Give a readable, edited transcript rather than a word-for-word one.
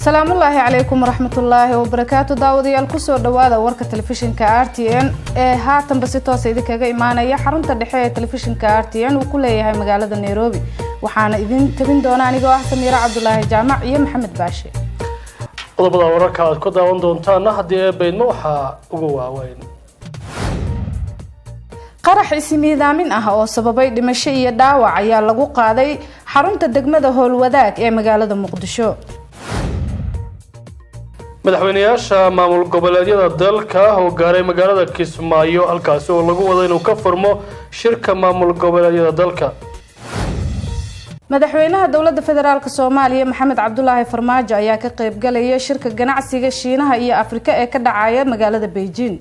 السلام الله عليكم ورحمة الله وبركاته. داودي الكسور دوادا ورك تلفزيون كارتين هاتن بسيطة سيدي كاقا إيمانا يا حرمت الدحية تلفزيون كارتين وكل هاي مقالة نيروبي وحانا إذن تبين دوناني قواح سميرة عبد الله جامع يا محمد باشي qodobada wararka aad ku daawan doontaan hadii ay beedmo waxa ugu waaweyn qarax ismiidaamin ah oo sababay dhimasho iyo dhaawac ayaa lagu qaaday xarunta degmada Howlwadaag ee magaalada Muqdisho. madaxweynayaasha maamul goboleedyada dalka oo gaaray magaalada Kismaayo halkaas oo lagu wado inuu ka furmo shirka maamul goboleedyada dalka. madaxweynaha dawladda federaalka Soomaaliya Maxamed Cabdullaahi Farmaajo ayaa ka qayb galaya shirka ganacsiga Shiinaha iyo Afrika ee ka dhacaya magaalada Beijing.